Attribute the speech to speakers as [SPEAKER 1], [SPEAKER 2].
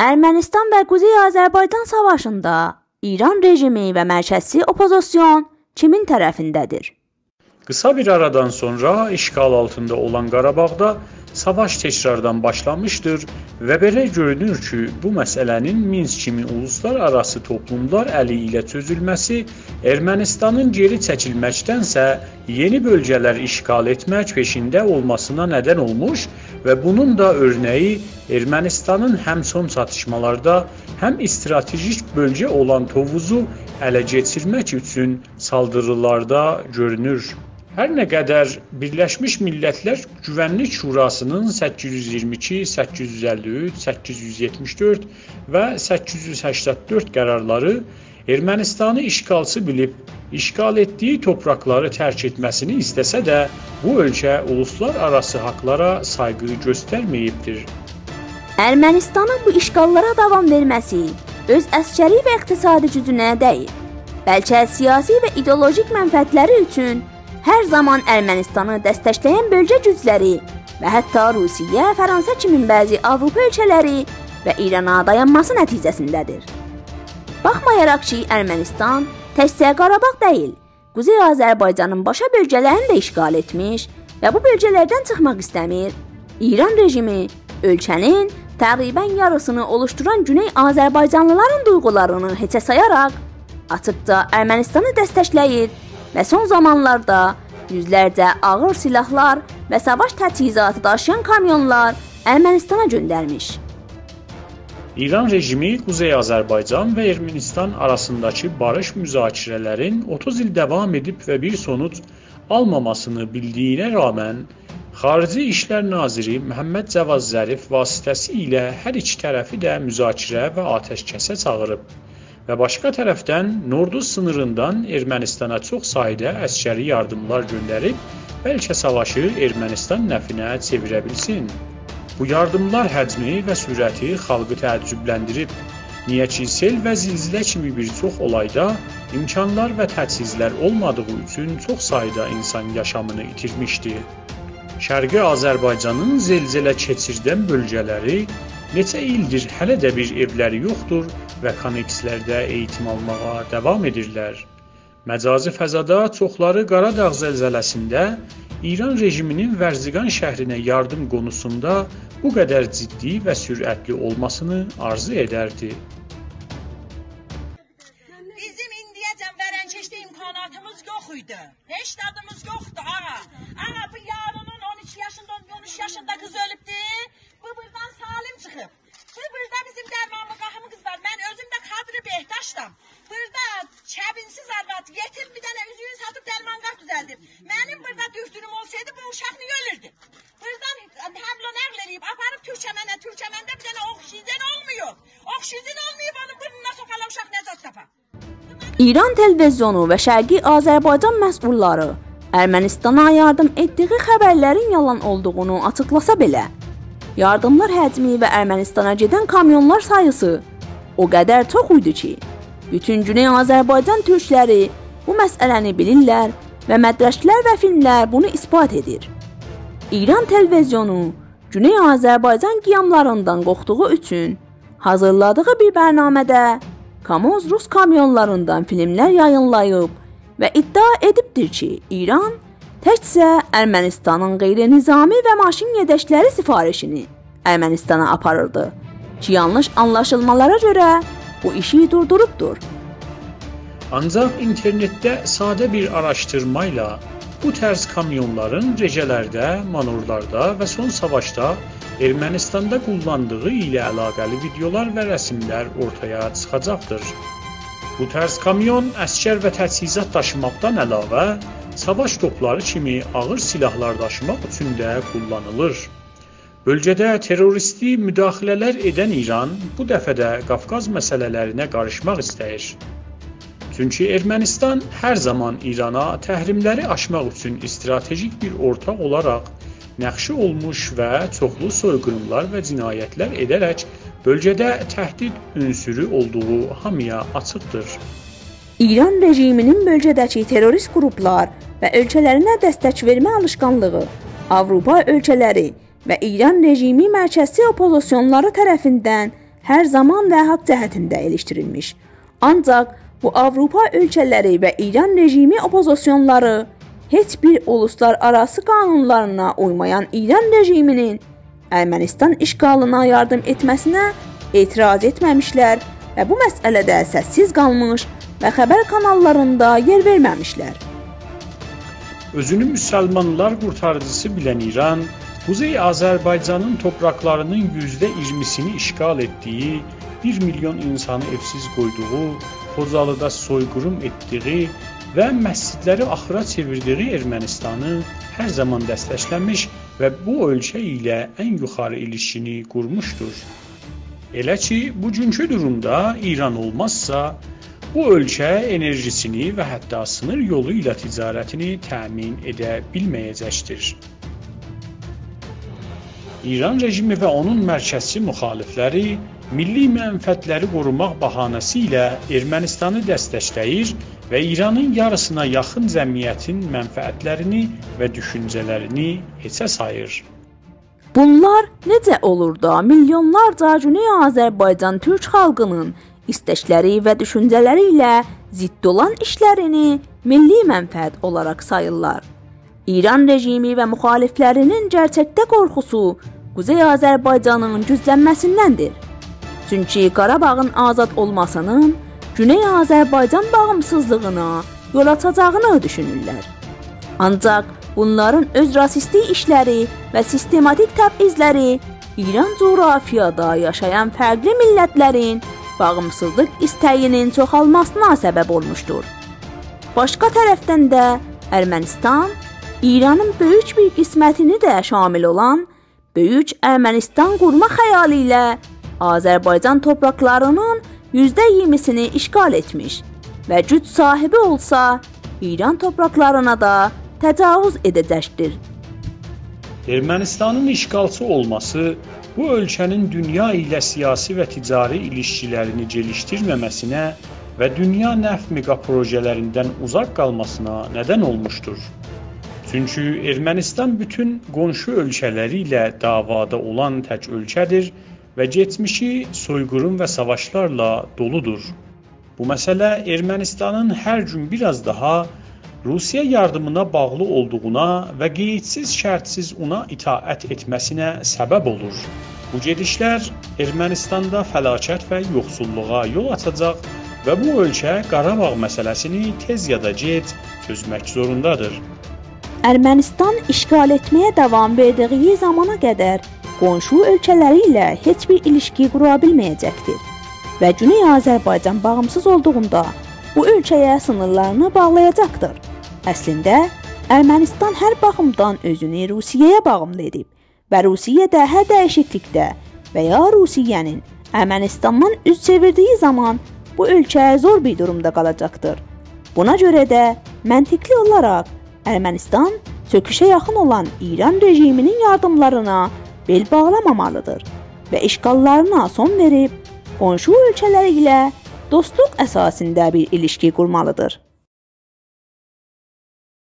[SPEAKER 1] Ermənistan və Quzey Azərbaycan savaşında İran rejimi və mərkəzi opozisyon kimin tərəfindədir?
[SPEAKER 2] Kısa bir aradan sonra işgal altında olan Qarabağda savaş tekrardan başlamışdır və belə görünür ki, bu məsələnin Minsk kimi uluslararası toplumlar əli ilə çözülməsi Ermənistanın geri çəkilməkdənsə yeni bölgələr işgal etmək peşində olmasına nədən olmuş və bunun da örneği Ermənistanın həm son çatışmalarda, həm stratejik bölgə olan Tovuzu ələ keçirmək üçün saldırılarda görünür. Hər nə qədər Birləşmiş Millətlər Güvənlik Şurasının 822, 853, 874 və 884 qərarları Ermənistanı işgalçı bilib, işgal etdiyi toprakları tərk etməsini istəsə də, bu ölkə uluslararası haqlara sayğı göstərməyibdir.
[SPEAKER 1] Ermənistanın bu işgallara davam verməsi öz əskəri və iqtisadi gücünə deyil, bəlkə siyasi və ideolojik mənfəətləri üçün hər zaman Ermənistanı dəstəkləyən bölgə gücləri və hətta Rusiya, Fransa kimi bəzi Avropa ölkələri və İrana dayanması nəticəsindədir. Baxmayaraq ki, Ermənistan təkcə Qarabağ deyil, Quzey Azərbaycanın başqa bölgələrini də işgal etmiş və bu bölgələrdən çıxmaq istəmir, İran rejimi ölkənin təqribən yarısını oluşduran Güney Azərbaycanlıların duyğularını heçə sayaraq açıqca Ermənistanı dəstəkləyir və son zamanlarda yüzlərcə ağır silahlar və savaş təchizatı daşıyan kamyonlar Ermənistana göndərmiş.
[SPEAKER 2] İran rejimi Quzey Azərbaycan və Ermənistan arasındakı barış müzakirələrin 30 il davam edib və bir sonuc almamasını bildiyinə rağmen, Xarici İşlər Naziri Məhəmməd Cavad Zərif vasitəsilə hər iki tərəfi də müzakirə və atəşkəsə çağırıb. Və başqa tərəfdən Norduz sınırından Ermənistana çox sayda əskəri yardımlar göndərib, bəlkə savaşı Ermənistan nəfinə çevirə bilsin. Bu yardımlar həcmi və sürəti xalqı təəccübləndirib. Niyə ki, sel və zilzilə kimi bir çox olayda imkanlar və təchizlər olmadığı üçün çox sayda insan yaşamını itirmişdi. Şərqi Azərbaycanın zəlzələ keçirdən bölgələri neçə ildir hələ də bir evləri yoxdur və konnekslərdə eğitim almağa davam edirlər. Məcazi fəzada çoxları Qaradağ zəlzələsində İran rejiminin Vərziqan şəhrinə yardım konusunda bu qədər ciddi və sürətli olmasını arzu edərdi.
[SPEAKER 3] Bizim indiyəcən vərənkeşdə imkanatımız yox idi. Heç dadımız yoxdu ağa. Ağa bu yarının 12 yaşında, 13 yaşında qız ölübdü. Bu buradan salim çıxıb. Burada bizim dərmanlı qahımız var. Mən özüm də Kadri Behtaşdam. Burada kəbinsiz arvad yetim bir dənə üzüyü satıb dərmanqar düzəldib. Mənim burada düftürüm olsaydı bu uşaq niyə ölürdü? Buradan həmlə nəql edib, aparıb Türkəmənə. Türkəməndə bir dənə oksijen olmuyor. Oksijen olmayıb onun burnuna soxala uşaq nəcat tapar.
[SPEAKER 1] İran televizyonu və Şərqi Azərbaycan məsulları Ermənistana yardım etdiyi xəbərlərin yalan olduğunu açıqlasa belə, yardımlar həcmi və Ermənistana gedən kamyonlar sayısı o qədər çox idi ki, bütün Güney Azərbaycan türkləri bu məsələni bilirlər və mədrəşlər və filmlər bunu ispat edir. İran televizyonu Güney Azərbaycan qiyamlarından qorxduğu üçün hazırladığı bir bərnamədə Kamoz Rus kamyonlarından filmlər yayınlayıb və iddia edibdir ki, İran təkcə Ermənistanın qeyri-nizami və maşın yedəkləri sifarişini Ermənistana aparırdı ki, yanlış anlaşılmalara görə bu işi durdurubdur.
[SPEAKER 2] Ancaq internetdə sadə bir araşdırmayla bu tərz kamyonların rejələrdə, manorlarda və son savaşda Ermənistanda kullandığı ilə əlaqəli videolar və rəsmlər ortaya çıxacaqdır. Bu tərz kamyon əskər və təchizat daşımaqdan əlavə, savaş topları kimi ağır silahlar daşımaq üçün də kullanılır. Bölgədə terroristi müdaxilələr edən İran bu dəfə də Qafqaz məsələlərinə qarışmaq istəyir. Çünki Ermənistan hər zaman İrana təhrimləri aşmaq üçün stratejik bir ortaq olaraq nəqşi olmuş və çoxlu soyqırımlar və cinayətlər edərək bölgədə təhdid ünsürü olduğu hamıya açıqdır.
[SPEAKER 1] İran rejiminin bölgədəki terrorist qruplar və ölkələrinə dəstək vermə alışqanlığı Avropa ölkələri və İran rejimi mərkəzi opozisiyonları tərəfindən hər zaman və haqq cəhətində eleştirilmiş. Ancaq bu Avropa ölkələri və İran rejimi opozisyonları heç bir uluslararası qanunlarına uymayan İran rejiminin Ermənistan işğalına yardım etməsinə etiraz etməmişlər və bu məsələdə səssiz qalmış və xəbər kanallarında yer verməmişlər.
[SPEAKER 2] Özünü müsəlmanlar qurtarıcısı bilən İran, Kuzey Azərbaycanın topraklarının %20'sini işgal etdiyi, 1 milyon insanı evsiz qoyduğu, Xocalıda soyqırım etdiyi və məscidləri axıra çevirdiyi Ermənistanı hər zaman dəstəkləmiş və bu ölkə ilə ən yuxarı ilişkini qurmuşdur. Elə ki, bugünkü durumda İran olmazsa, bu ölkə enerjisini və hətta sınır yolu ilə ticarətini təmin edə bilməyəcəkdir. İran rejimi və onun mərkəzçi müxalifləri milli mənfəətləri qorumaq bəhanəsi ilə Ermənistanı dəstəkləyir və İranın yarısına yaxın cəmiyyətin mənfəətlərini və düşüncələrini heçə sayır.
[SPEAKER 1] Bunlar necə olur da milyonlarca Güney Azərbaycan türk xalqının istəkləri və düşüncələri ilə zidd olan işlərini milli mənfəət olaraq sayırlar. İran rejimi və müxaliflərinin gerçəkdə qorxusu Kuzey Azərbaycanın güclənməsindəndir. Çünki Qarabağın azad olmasının Güney Azərbaycan bağımsızlığına yol açacağını düşünürlər. Ancaq bunların öz rasistlik işləri və sistematik təbizləri İran coğrafiyada yaşayan fərqli millətlərin bağımsızlıq istəyinin çoxalmasına səbəb olmuşdur. Başqa tərəfdən də Ermənistan, İranın böyük bir qismətini də şamil olan Böyük Ermənistan qurma xəyalı ilə Azərbaycan topraklarının %20'sini işgal etmiş və güc sahibi olsa, İran topraklarına da təcavüz edəcəkdir.
[SPEAKER 2] Ermənistanın işğalçı olması bu ölkənin dünya ilə siyasi və ticari ilişkilərini gelişdirməməsinə və dünya neft megaprojələrindən uzaq qalmasına nədən olmuşdur. Çünki Ermənistan bütün qonşu ölkələri ilə davada olan tək ölkədir və geçmişi soyqırım və savaşlarla doludur. Bu məsələ Ermənistanın hər gün biraz daha Rusiya yardımına bağlı olduğuna və qeydsiz şərtsiz ona itaət etməsinə səbəb olur. Bu gedişlər Ermənistanda fəlakət və yoxsulluğa yol açacaq və bu ölkə Qarabağ məsələsini tez ya da gec çözmək zorundadır.
[SPEAKER 1] Ermənistan işgal etməyə davam verdiyi zamana qədər qonşu ölkələri ilə heç bir ilişki qura bilməyəcəkdir və Güney Azərbaycan bağımsız olduğunda bu ölkəyə sınırlarını bağlayacaqdır. Əslində, Ermənistan hər baxımdan özünü Rusiyaya bağımlı edib və Rusiya da hər dəyişiklikdə və ya Rusiyanın Ermənistandan üz çevirdiyi zaman bu ölkə zor bir durumda qalacaqdır. Buna görə də məntiqli olaraq Ermənistan çöküşə yaxın olan İran rejiminin yardımlarına bel bağlamamalıdır və işğallarına son verib qonşu ölkələri ilə dostluq əsasında bir ilişki qurmalıdır.